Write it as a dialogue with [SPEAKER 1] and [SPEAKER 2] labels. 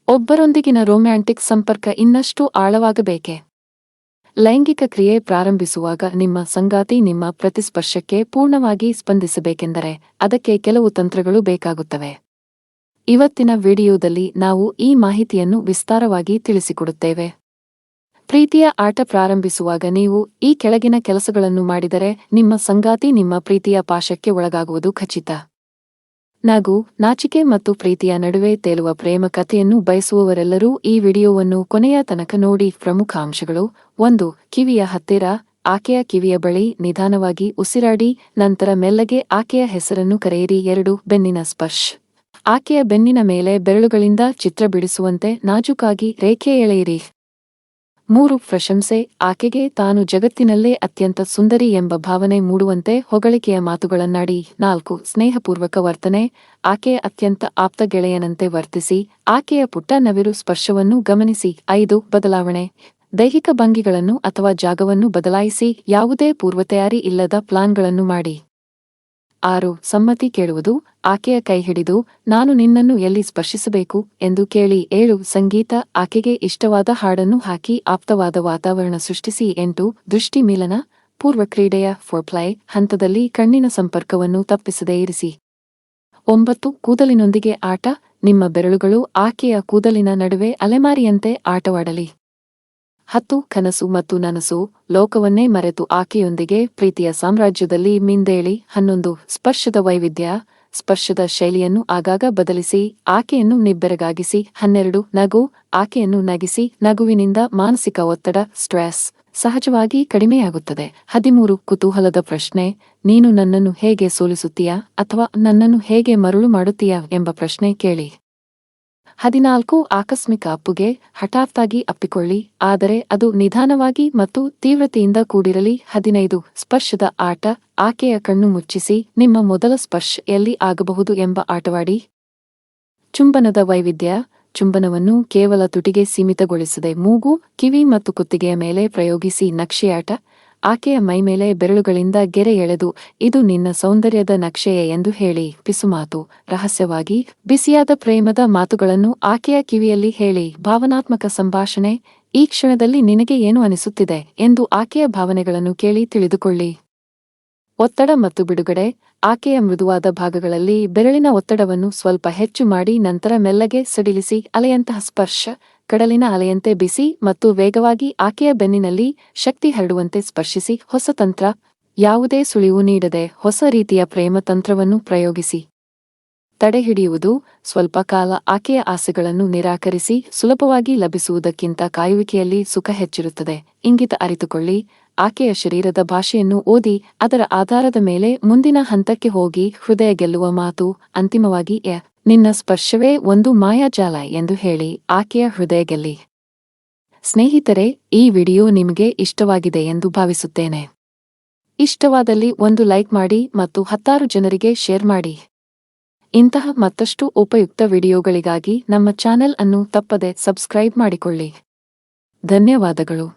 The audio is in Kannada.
[SPEAKER 1] ಒಬ್ಬರೊಂದಿಗಿನ ರೊಮ್ಯಾಂಟಿಕ್ ಸಂಪರ್ಕ ಇನ್ನಷ್ಟು ಆಳವಾಗಬೇಕೆ? ಲೈಂಗಿಕ ಕ್ರಿಯೆ ಪ್ರಾರಂಭಿಸುವಾಗ ನಿಮ್ಮ ಸಂಗಾತಿ ನಿಮ್ಮ ಪ್ರತಿಸ್ಪರ್ಶಕ್ಕೆ ಪೂರ್ಣವಾಗಿ ಸ್ಪಂದಿಸಬೇಕೆಂದರೆ ಅದಕ್ಕೆ ಕೆಲವು ತಂತ್ರಗಳು ಬೇಕಾಗುತ್ತವೆ. ಇವತ್ತಿನ ವಿಡಿಯೋದಲ್ಲಿ ನಾವು ಈ ಮಾಹಿತಿಯನ್ನು ವಿಸ್ತಾರವಾಗಿ ತಿಳಿಸಿಕೊಡುತ್ತೇವೆ. ಪ್ರೀತಿಯ ಆಟ ಪ್ರಾರಂಭಿಸುವಾಗ ನೀವು ಈ ಕೆಳಗಿನ ಕೆಲಸಗಳನ್ನು ಮಾಡಿದರೆ ನಿಮ್ಮ ಸಂಗಾತಿ ನಿಮ್ಮ ಪ್ರೀತಿಯ ಪಾಶಕ್ಕೆ ಒಳಗಾಗುವುದು ಖಚಿತ. ನಗು, ನಾಚಿಕೆ ಮತ್ತು ಪ್ರೀತಿಯ ನಡುವೆ ತೇಲುವ ಪ್ರೇಮ ಕಥೆಯನ್ನು ಬಯಸುವವರೆಲ್ಲರೂ ಈ ವಿಡಿಯೋವನ್ನು ಕೊನೆಯ ತನಕ ನೋಡಿ. ಪ್ರಮುಖ ಅಂಶಗಳು: 1. ಕಿವಿಯ ಹತ್ತಿರ, ಆಕೆಯ ಕಿವಿಯ ಬಳಿ ನಿಧಾನವಾಗಿ ಉಸಿರಾಡಿ, ನಂತರ ಮೆಲ್ಲಗೆ ಆಕೆಯ ಹೆಸರನ್ನು ಕರೆಯಿರಿ. 2. ಬೆನ್ನಿನ ಸ್ಪರ್ಶ, ಆಕೆಯ ಬೆನ್ನಿನ ಮೇಲೆ ಬೆರಳುಗಳಿಂದ ಚಿತ್ರ ಬಿಡಿಸುವಂತೆ ನಾಜೂಕಾಗಿ ರೇಖೆ ಎಳೆಯಿರಿ. 3. ಪ್ರಶಂಸೆ, ಆಕೆಗೆ ತಾನು ಜಗತ್ತಿನಲ್ಲೇ ಅತ್ಯಂತ ಸುಂದರಿ ಎಂಬ ಭಾವನೆ ಮೂಡುವಂತೆ ಹೊಗಳಿಕೆಯ ಮಾತುಗಳನ್ನಾಡಿ. 4. ಸ್ನೇಹಪೂರ್ವಕ ವರ್ತನೆ, ಆಕೆಯ ಅತ್ಯಂತ ಆಪ್ತ ಗೆಳೆಯನಂತೆ ವರ್ತಿಸಿ, ಆಕೆಯ ಪುಟ್ಟ ನವಿರು ಸ್ಪರ್ಶವನ್ನು ಗಮನಿಸಿ. 5. ಬದಲಾವಣೆ, ದೈಹಿಕ ಭಂಗಿಗಳನ್ನು ಅಥವಾ ಜಾಗವನ್ನು ಬದಲಾಯಿಸಿ, ಯಾವುದೇ ಪೂರ್ವತಯಾರಿ ಇಲ್ಲದ ಪ್ಲಾನ್ಗಳನ್ನು ಮಾಡಿ. 6. ಸಮ್ಮತಿ ಕೇಳುವುದು, ಆಕೆಯ ಕೈ ಹಿಡಿದು ನಾನು ನಿನ್ನನ್ನು ಎಲ್ಲಿ ಸ್ಪರ್ಶಿಸಬೇಕು ಎಂದು ಕೇಳಿ. 7. ಸಂಗೀತ, ಆಕೆಗೆ ಇಷ್ಟವಾದ ಹಾಡನ್ನು ಹಾಕಿ ಆಪ್ತವಾದ ವಾತಾವರಣ ಸೃಷ್ಟಿಸಿ. 8. ದೃಷ್ಟಿ ಮೀಲನ, ಪೂರ್ವಕ್ರೀಡೆಯ ಫೋರ್ಪ್ಲೈ ಹಂತದಲ್ಲಿ ಕಣ್ಣಿನ ಸಂಪರ್ಕವನ್ನು ತಪ್ಪಿಸದೇ ಇರಿಸಿ. 9. ಕೂದಲಿನೊಂದಿಗೆ ಆಟ, ನಿಮ್ಮ ಬೆರಳುಗಳು ಆಕೆಯ ಕೂದಲಿನ ನಡುವೆ ಅಲೆಮಾರಿಯಂತೆ ಆಟವಾಡಲಿ. 10. ಕನಸು ಮತ್ತು ನನಸು, ಲೋಕವನ್ನೇ ಮರೆತು ಆಕೆಯೊಂದಿಗೆ ಪ್ರೀತಿಯ ಸಾಮ್ರಾಜ್ಯದಲ್ಲಿ ಮಿಂದೇಳಿ. 11. ಸ್ಪರ್ಶದ ವೈವಿಧ್ಯ, ಸ್ಪರ್ಶದ ಶೈಲಿಯನ್ನು ಆಗಾಗ ಬದಲಿಸಿ, ಆಕೆಯನ್ನು ನಿಬ್ಬೆರಗಾಗಿಸಿ. 12. ನಗು, ಆಕೆಯನ್ನು ನಗಿಸಿ, ನಗುವಿನಿಂದ ಮಾನಸಿಕ ಒತ್ತಡ, ಸ್ಟ್ರೆಸ್ ಸಹಜವಾಗಿ ಕಡಿಮೆಯಾಗುತ್ತದೆ. 13. ಕುತೂಹಲದ ಪ್ರಶ್ನೆ, ನೀನು ನನ್ನನ್ನು ಹೇಗೆ ಸೋಲಿಸುತ್ತೀಯಾ ಅಥವಾ ನನ್ನನ್ನು ಹೇಗೆ ಮರುಳು ಮಾಡುತ್ತೀಯಾ ಎಂಬ ಪ್ರಶ್ನೆ ಕೇಳಿ. 14. ಆಕಸ್ಮಿಕ ಅಪ್ಪುಗೆ, ಹಠಾತ್ತಾಗಿ ಅಪ್ಪಿಕೊಳ್ಳಿ, ಆದರೆ ಅದು ನಿಧಾನವಾಗಿ ಮತ್ತು ತೀವ್ರತೆಯಿಂದ ಕೂಡಿರಲಿ. 15. ಸ್ಪರ್ಶದ ಆಟ, ಆಕೆಯ ಕಣ್ಣು ಮುಚ್ಚಿಸಿ ನಿಮ್ಮ ಮೊದಲ ಸ್ಪರ್ಶ ಎಲ್ಲಿ ಆಗಬಹುದು ಎಂಬ ಆಟವಾಡಿ. ಚುಂಬನದ ವೈವಿಧ್ಯ, ಚುಂಬನವನ್ನು ಕೇವಲ ತುಟಿಗೆ ಸೀಮಿತಗೊಳಿಸದೆ ಮೂಗು, ಕಿವಿ ಮತ್ತು ಕುತ್ತಿಗೆಯ ಮೇಲೆ ಪ್ರಯೋಗಿಸಿ. ನಕ್ಷೆಯಾಟ, ಆಕೆಯ ಮೈಮೇಲೆ ಬೆರಳುಗಳಿಂದ ಗೆರೆ ಎಳೆದು ಇದು ನಿನ್ನ ಸೌಂದರ್ಯದ ನಕ್ಷೆಯೇ ಎಂದು ಹೇಳಿ. ಪಿಸುಮಾತು, ರಹಸ್ಯವಾಗಿ ಬಿಸಿಯಾದ ಪ್ರೇಮದ ಮಾತುಗಳನ್ನು ಆಕೆಯ ಕಿವಿಯಲ್ಲಿ ಹೇಳಿ. ಭಾವನಾತ್ಮಕ ಸಂಭಾಷಣೆ, ಈ ಕ್ಷಣದಲ್ಲಿ ನಿನಗೆ ಏನು ಅನಿಸುತ್ತಿದೆ ಎಂದು ಆಕೆಯ ಭಾವನೆಗಳನ್ನು ಕೇಳಿ ತಿಳಿದುಕೊಳ್ಳಿ. ಒತ್ತಡ ಮತ್ತು ಬಿಡುಗಡೆ, ಆಕೆಯ ಮೃದುವಾದ ಭಾಗಗಳಲ್ಲಿ ಬೆರಳಿನ ಒತ್ತಡವನ್ನು ಸ್ವಲ್ಪ ಹೆಚ್ಚು ಮಾಡಿ ನಂತರ ಮೆಲ್ಲಗೆ ಸಡಿಲಿಸಿ. ಅಲೆಯಂತಹ ಸ್ಪರ್ಶ, ಕಡಲಿನ ಅಲೆಯಂತೆ ಬಿಸಿ ಮತ್ತು ವೇಗವಾಗಿ ಆಕೆಯ ಬೆನ್ನಿನಲ್ಲಿ ಶಕ್ತಿ ಹರಡುವಂತೆ ಸ್ಪರ್ಶಿಸಿ. ಹೊಸ ತಂತ್ರ, ಯಾವುದೇ ಸುಳಿವು ನೀಡದೆ ಹೊಸ ರೀತಿಯ ಪ್ರೇಮ ತಂತ್ರವನ್ನು ಪ್ರಯೋಗಿಸಿ. ತಡೆಹಿಡಿಯುವುದು, ಸ್ವಲ್ಪ ಕಾಲ ಆಕೆಯ ಆಸೆಗಳನ್ನು ನಿರಾಕರಿಸಿ, ಸುಲಭವಾಗಿ ಲಭಿಸುವುದಕ್ಕಿಂತ ಕಾಯುವಿಕೆಯಲ್ಲಿ ಸುಖ ಹೆಚ್ಚಿರುತ್ತದೆ. ಇಂಗಿತ ಅರಿತುಕೊಳ್ಳಿ, ಆಕೆಯ ಶರೀರದ ಭಾಷೆಯನ್ನು ಓದಿ ಅದರ ಆಧಾರದ ಮೇಲೆ ಮುಂದಿನ ಹಂತಕ್ಕೆ ಹೋಗಿ. ಹೃದಯ ಗೆಲ್ಲುವ ಮಾತು, ಅಂತಿಮವಾಗಿ ನಿನ್ನ ಸ್ಪರ್ಶವೇ ಒಂದು ಮಾಯಾಜಾಲ ಎಂದು ಹೇಳಿ ಆಕೆಯ ಹೃದಯ ಗೆಲ್ಲಿ. ಸ್ನೇಹಿತರೆ, ಈ ವಿಡಿಯೋ ನಿಮಗೆ ಇಷ್ಟವಾಗಿದೆ ಎಂದು ಭಾವಿಸುತ್ತೇನೆ. ಇಷ್ಟವಾದಲ್ಲಿ ಒಂದು ಲೈಕ್ ಮಾಡಿ ಮತ್ತು 10 ಜನರಿಗೆ ಶೇರ್ ಮಾಡಿ. ಇಂತಹ ಮತ್ತಷ್ಟು ಉಪಯುಕ್ತ ವಿಡಿಯೋಗಳಿಗಾಗಿ ನಮ್ಮ ಚಾನೆಲ್ ಅನ್ನು ತಪ್ಪದೆ ಸಬ್ಸ್ಕ್ರೈಬ್ ಮಾಡಿಕೊಳ್ಳಿ. ಧನ್ಯವಾದಗಳು.